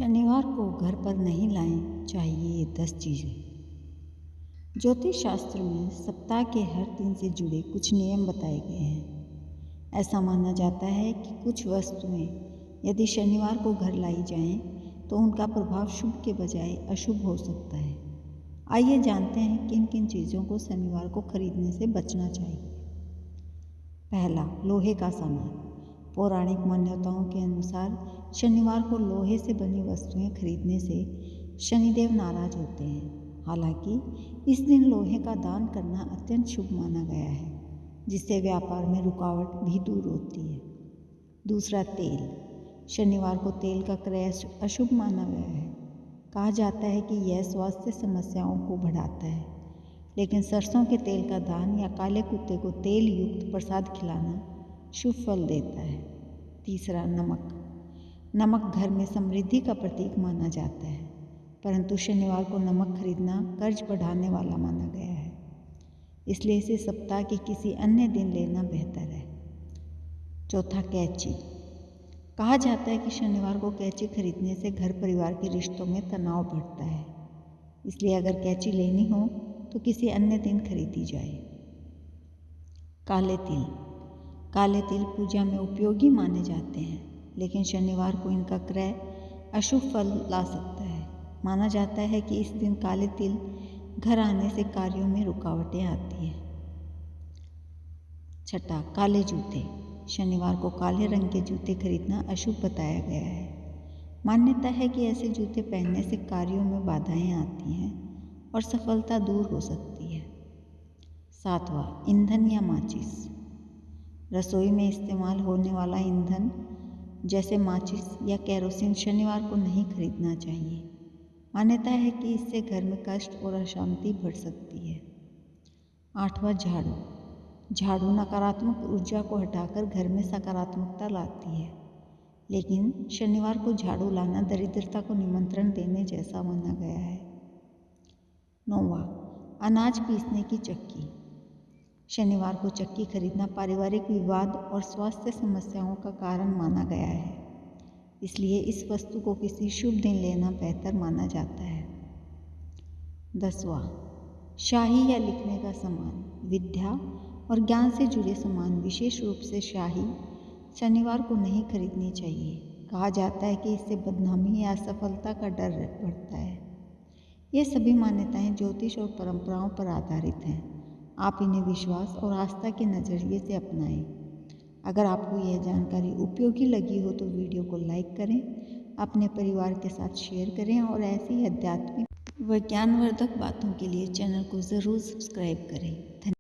शनिवार को घर पर नहीं लाएं चाहिए ये 10 चीज़ें। ज्योतिष शास्त्र में सप्ताह के हर दिन से जुड़े कुछ नियम बताए गए हैं। ऐसा माना जाता है कि कुछ वस्तुएं यदि शनिवार को घर लाई जाएं तो उनका प्रभाव शुभ के बजाय अशुभ हो सकता है। आइए जानते हैं किन किन चीज़ों को शनिवार को खरीदने से बचना चाहिए। पहला, लोहे का सामान। पौराणिक मान्यताओं के अनुसार शनिवार को लोहे से बनी वस्तुएं खरीदने से शनिदेव नाराज होते हैं। हालांकि इस दिन लोहे का दान करना अत्यंत शुभ माना गया है, जिससे व्यापार में रुकावट भी दूर होती है। दूसरा, तेल। शनिवार को तेल का क्रय अशुभ माना गया है। कहा जाता है कि यह स्वास्थ्य समस्याओं को बढ़ाता है, लेकिन सरसों के तेल का दान या काले कुत्ते को तेल युक्त प्रसाद खिलाना शुभ फल देता है। तीसरा, नमक। नमक घर में समृद्धि का प्रतीक माना जाता है, परंतु शनिवार को नमक खरीदना कर्ज बढ़ाने वाला माना गया है, इसलिए इसे सप्ताह के किसी अन्य दिन लेना बेहतर है। चौथा, कैंची। कहा जाता है कि शनिवार को कैंची खरीदने से घर परिवार के रिश्तों में तनाव बढ़ता है, इसलिए अगर कैंची लेनी हो तो किसी अन्य दिन खरीदी जाए। काले तिल। काले तिल पूजा में उपयोगी माने जाते हैं, लेकिन शनिवार को इनका क्रय अशुभ फल ला सकता है। माना जाता है कि इस दिन काले तिल घर आने से कार्यों में रुकावटें आती हैं। छठा, काले जूते। शनिवार को काले रंग के जूते खरीदना अशुभ बताया गया है। मान्यता है कि ऐसे जूते पहनने से कार्यों में बाधाएं आती हैं और सफलता दूर हो सकती है। सातवां, ईंधन या माचिस। रसोई में इस्तेमाल होने वाला ईंधन जैसे माचिस या केरोसिन शनिवार को नहीं खरीदना चाहिए। मान्यता है कि इससे घर में कष्ट और अशांति बढ़ सकती है। आठवां, झाड़ू। झाड़ू नकारात्मक ऊर्जा को हटाकर घर में सकारात्मकता लाती है, लेकिन शनिवार को झाड़ू लाना दरिद्रता को निमंत्रण देने जैसा माना गया है। नौवां, अनाज पीसने की चक्की। शनिवार को चक्की खरीदना पारिवारिक विवाद और स्वास्थ्य समस्याओं का कारण माना गया है, इसलिए इस वस्तु को किसी शुभ दिन लेना बेहतर माना जाता है। 10वां, शाही या लिखने का सामान। विद्या और ज्ञान से जुड़े सामान, विशेष रूप से शाही, शनिवार को नहीं खरीदनी चाहिए। कहा जाता है कि इससे बदनामी या असफलता का डर बढ़ता है। ये सभी मान्यताएं ज्योतिष और परंपराओं पर आधारित हैं। आप इन्हें विश्वास और आस्था के नज़रिए से अपनाएं। अगर आपको यह जानकारी उपयोगी लगी हो तो वीडियो को लाइक करें, अपने परिवार के साथ शेयर करें और ऐसी आध्यात्मिक व ज्ञानवर्धक बातों के लिए चैनल को ज़रूर सब्सक्राइब करें। धन्यवाद।